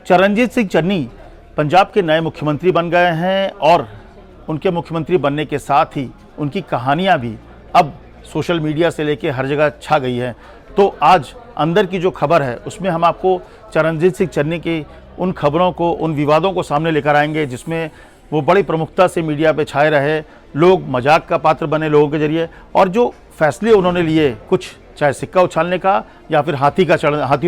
चरणजीत सिंह चन्नी पंजाब के नए मुख्यमंत्री बन गए हैं और उनके मुख्यमंत्री बनने के साथ ही उनकी कहानियां भी अब सोशल मीडिया से लेके हर जगह छा गई है। तो आज अंदर की जो खबर है उसमें हम आपको चरणजीत सिंह चन्नी की उन खबरों को, उन विवादों को सामने लेकर आएंगे जिसमें वो बड़ी प्रमुखता से मीडिया पे छाए रहे, लोग मजाक का पात्र बने लोगों के जरिए, और जो फैसले उन्होंने लिए, कुछ चाहे सिक्का उछालने का या फिर हाथी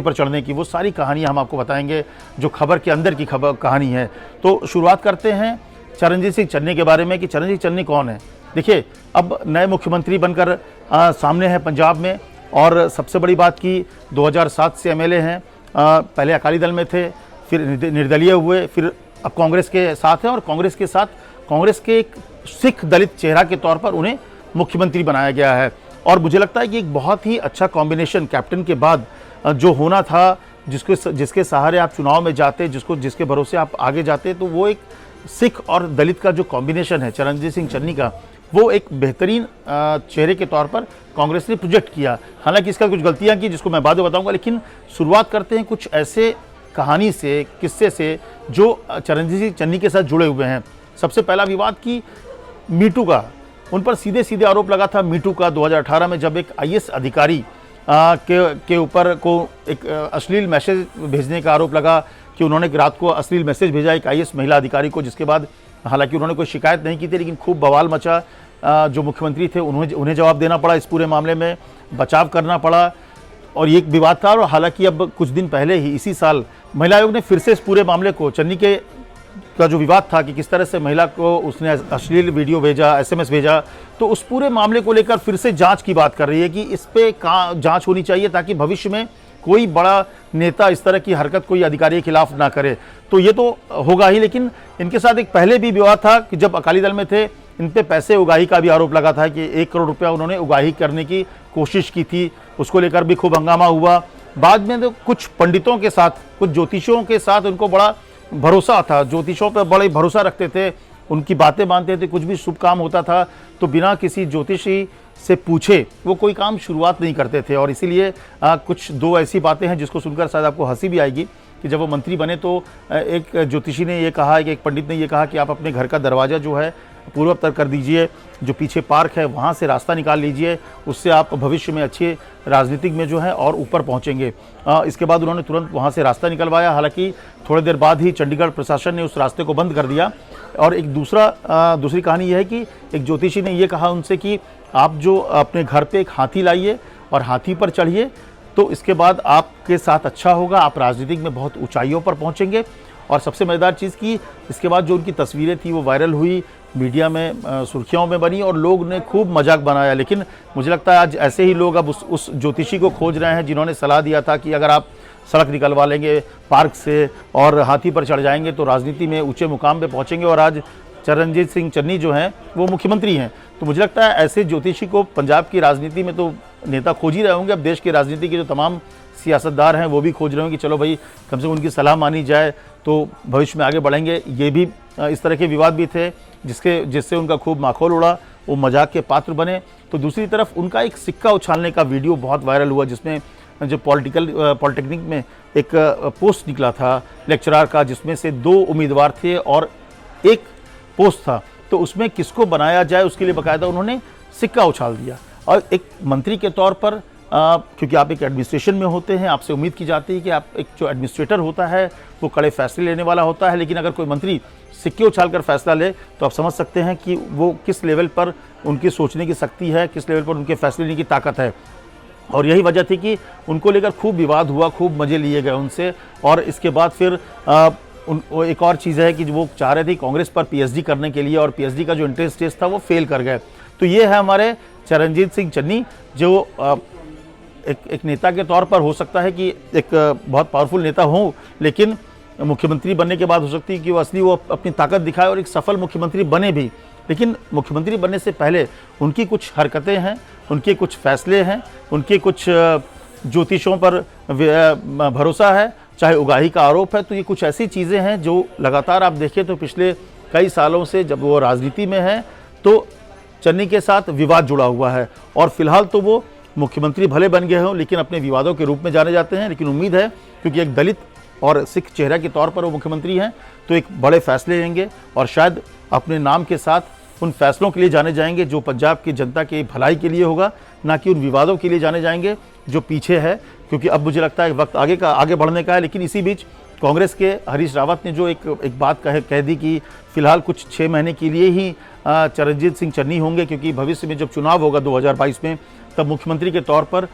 पर चढ़ने की, वो सारी कहानियां हम आपको बताएंगे जो खबर के अंदर की कहानी है। तो शुरुआत करते हैं चरणजीत सिंह चन्नी के बारे में कि चरणजीत चन्नी कौन है। देखिए, अब नए मुख्यमंत्री बनकर सामने हैं पंजाब में, और सबसे बड़ी बात की 2007 से एमएलए हैं। पहले अकाली दल में थे, फिर निर्दलीय हुए, फिर अब कांग्रेस के साथ हैं, और कांग्रेस के एक सिख दलित चेहरा के तौर पर उन्हें मुख्यमंत्री बनाया गया है। और मुझे लगता है कि एक बहुत ही अच्छा कॉम्बिनेशन कैप्टन के बाद जो होना था, जिसके सहारे आप चुनाव में जाते, जिसके भरोसे आप आगे जाते, तो वो एक सिख और दलित का जो कॉम्बिनेशन है चरणजीत सिंह चन्नी का, वो एक बेहतरीन चेहरे के तौर पर कांग्रेस ने प्रोजेक्ट किया। हालांकि इसका कुछ गलतियां की जिसको मैं बाद में बताऊंगा, लेकिन शुरुआत करते हैं कुछ ऐसे कहानी से, किस्से से जो चरणजीत सिंह चन्नी के साथ जुड़े हुए हैं। सबसे पहला विवाद की मीटू का, उन पर सीधे सीधे आरोप लगा था मीटू का 2018 में, जब एक आईएएस अधिकारी के ऊपर को एक अश्लील मैसेज भेजने का आरोप लगा कि उन्होंने रात को अश्लील मैसेज भेजा एक आईएएस महिला अधिकारी को, जिसके बाद हालांकि उन्होंने कोई शिकायत नहीं की थी, लेकिन खूब बवाल मचा। जो मुख्यमंत्री थे उन्हें जवाब देना पड़ा, इस पूरे मामले में बचाव करना पड़ा, और ये एक विवाद था। और हालांकि अब कुछ दिन पहले ही इसी साल महिला आयोग ने फिर से इस पूरे मामले को, चन्नी का जो विवाद था कि किस तरह से महिला को उसने अश्लील वीडियो भेजा, एसएमएस भेजा, तो उस पूरे मामले को लेकर फिर से जांच की बात कर रही है कि इस पे जांच होनी चाहिए ताकि भविष्य में कोई बड़ा नेता इस तरह की हरकत कोई अधिकारी के खिलाफ ना करे। तो ये तो होगा ही, लेकिन इनके साथ एक पहले भी विवाद था कि जब अकाली दल में थे, इन पे पैसे उगाही का भी आरोप लगा था कि 1 करोड़ रुपया उन्होंने उगाही करने की कोशिश की थी, उसको लेकर भी खूब हंगामा हुआ। बाद में तो कुछ पंडितों के साथ, कुछ ज्योतिषियों के साथ उनको बड़ा भरोसा था, ज्योतिषों पर बड़े भरोसा रखते थे, उनकी बातें मानते थे। कुछ भी शुभ काम होता था तो बिना किसी ज्योतिषी से पूछे वो कोई काम शुरुआत नहीं करते थे। और इसीलिए कुछ दो ऐसी बातें हैं जिसको सुनकर शायद आपको हंसी भी आएगी कि जब वो मंत्री बने तो एक ज्योतिषी ने ये कहा कि एक पंडित ने ये कहा कि आप अपने घर का दरवाज़ा जो है पूर्वोत्तर कर दीजिए, जो पीछे पार्क है वहाँ से रास्ता निकाल लीजिए, उससे आप भविष्य में अच्छे राजनीतिक में जो है और ऊपर पहुँचेंगे। इसके बाद उन्होंने तुरंत वहाँ से रास्ता निकलवाया। हालांकि थोड़ी देर बाद ही चंडीगढ़ प्रशासन ने उस रास्ते को बंद कर दिया। और एक दूसरी कहानी यह है कि एक ज्योतिषी ने यह कहा उनसे कि आप जो अपने घर पे एक हाथी लाइए और हाथी पर चढ़िए, तो इसके बाद आपके साथ अच्छा होगा, आप राजनीतिक में बहुत ऊंचाइयों पर पहुंचेंगे। और सबसे मज़ेदार चीज़ की, इसके बाद जो उनकी तस्वीरें थी वो वायरल हुई, मीडिया में सुर्खियों में बनी और लोग ने खूब मजाक बनाया। लेकिन मुझे लगता है आज ऐसे ही लोग अब उस ज्योतिषी को खोज रहे हैं जिन्होंने सलाह दिया था कि अगर आप सड़क निकलवा लेंगे पार्क से और हाथी पर चढ़ जाएंगे तो राजनीति में ऊंचे मुकाम पे पहुंचेंगे। और आज चरणजीत सिंह चन्नी जो हैं वो मुख्यमंत्री हैं। तो मुझे लगता है ऐसे ज्योतिषी को पंजाब की राजनीति में तो नेता खोज ही रहे होंगे। अब देश की राजनीति के जो तमाम सियासतदार हैं वो भी खोज रहे होंगे कि चलो भाई कम से कम उनकी सलाह मानी जाए तो भविष्य में आगे बढ़ेंगे। ये भी इस तरह के विवाद भी थे जिससे उनका खूब माखौल उड़ा, वो मजाक के पात्र बने। तो दूसरी तरफ उनका एक सिक्का उछालने का वीडियो बहुत वायरल हुआ, जिसमें जो पॉलिटेक्निक में एक पोस्ट निकला था लेक्चरर का, जिसमें से 2 उम्मीदवार थे और एक पोस्ट था। तो उसमें किसको बनाया जाए उसके लिए बाकायदा उन्होंने सिक्का उछाल दिया। और एक मंत्री के तौर पर क्योंकि आप एक एडमिनिस्ट्रेशन में होते हैं, आपसे उम्मीद की जाती है कि आप एक जो एडमिनिस्ट्रेटर होता है वो कड़े फैसले लेने वाला होता है। लेकिन अगर कोई मंत्री सिक्के उछालकर फैसला ले तो आप समझ सकते हैं कि वो किस लेवल पर उनकी सोचने की शक्ति है, किस लेवल पर उनके फैसले लेने की ताकत है। और यही वजह थी कि उनको लेकर खूब विवाद हुआ, खूब मज़े लिए गए उनसे। और इसके बाद फिर एक और चीज़ है कि वो चाह रहे थे कांग्रेस पर पीएचडी करने के लिए, और पीएचडी का जो एंट्रेंस टेस्ट था वो फेल कर गए। तो ये है हमारे चरणजीत सिंह चन्नी, जो एक नेता के तौर पर हो सकता है कि एक बहुत पावरफुल नेता हो, लेकिन मुख्यमंत्री बनने के बाद हो सकती है कि वो अपनी ताकत दिखाए और एक सफल मुख्यमंत्री बने भी। लेकिन मुख्यमंत्री बनने से पहले उनकी कुछ हरकतें हैं, उनके कुछ फैसले हैं, उनके कुछ ज्योतिषों पर भरोसा है, चाहे उगाही का आरोप है। तो ये कुछ ऐसी चीज़ें हैं जो लगातार आप देखें तो पिछले कई सालों से जब वो राजनीति में है तो चन्नी के साथ विवाद जुड़ा हुआ है। और फिलहाल तो वो मुख्यमंत्री भले बन गए हों लेकिन अपने विवादों के रूप में जाने जाते हैं। लेकिन उम्मीद है क्योंकि एक दलित और सिख चेहरा के तौर पर वो मुख्यमंत्री हैं, तो एक बड़े फैसले लेंगे और शायद अपने नाम के साथ उन फैसलों के लिए जाने जाएंगे जो पंजाब की जनता की भलाई के लिए होगा, ना कि उन विवादों के लिए जाने जाएंगे जो पीछे है। क्योंकि अब मुझे लगता है वक्त आगे बढ़ने का है। लेकिन इसी बीच कांग्रेस के हरीश रावत ने जो एक बात कह दी कि फिलहाल कुछ 6 महीने के लिए ही चरणजीत सिंह चन्नी होंगे, क्योंकि भविष्य में जब चुनाव होगा 2022 में, तब मुख्यमंत्री के तौर पर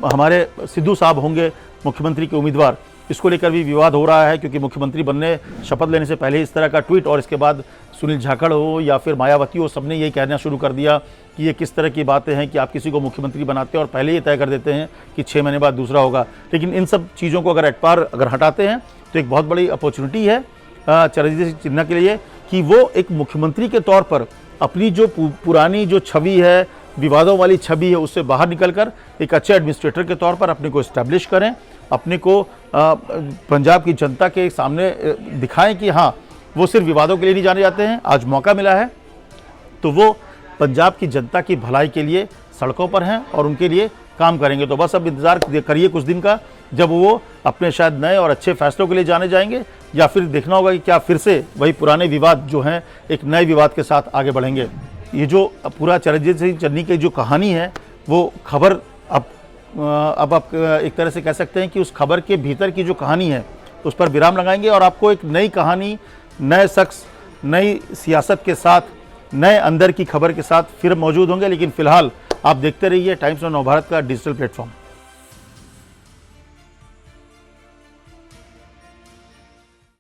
हमारे सिद्धू साहब होंगे मुख्यमंत्री के उम्मीदवार। इसको लेकर भी विवाद हो रहा है, क्योंकि मुख्यमंत्री बनने शपथ लेने से पहले इस तरह का ट्वीट और इसके बाद सुनील जाखड़ हो या फिर मायावती हो, सबने यही कहना शुरू कर दिया कि ये किस तरह की बातें हैं कि आप किसी को मुख्यमंत्री बनाते हैं और पहले ये तय कर देते हैं कि 6 महीने बाद दूसरा होगा। लेकिन इन सब चीज़ों को अगर एट पार हटाते हैं तो एक बहुत बड़ी अपॉर्चुनिटी है चरणजीत सिंह चन्नी के लिए कि वो एक मुख्यमंत्री के तौर पर अपनी जो पुरानी जो छवि है, विवादों वाली छवि है, उससे बाहर निकलकर एक अच्छे एडमिनिस्ट्रेटर के तौर पर अपने को इस्टेब्लिश करें, अपने को पंजाब की जनता के सामने दिखाएं कि हाँ, वो सिर्फ विवादों के लिए नहीं जाने जाते हैं। आज मौका मिला है तो वो पंजाब की जनता की भलाई के लिए सड़कों पर हैं और उनके लिए काम करेंगे। तो बस अब इंतज़ार करिए कुछ दिन का, जब वो अपने शायद नए और अच्छे फैसलों के लिए जाने जाएंगे, या फिर देखना होगा कि क्या फिर से वही पुराने विवाद जो हैं एक नए विवाद के साथ आगे बढ़ेंगे। ये जो पूरा चरणजीत सिंह चन्नी की जो कहानी है, वो खबर अब आप एक तरह से कह सकते हैं कि उस खबर के भीतर की जो कहानी है उस पर विराम लगाएंगे और आपको एक नई कहानी, नए शख्स, नई सियासत के साथ, नए अंदर की खबर के साथ फिर मौजूद होंगे। लेकिन फिलहाल आप देखते रहिए टाइम्स ऑफ नवभारत का डिजिटल प्लेटफॉर्म।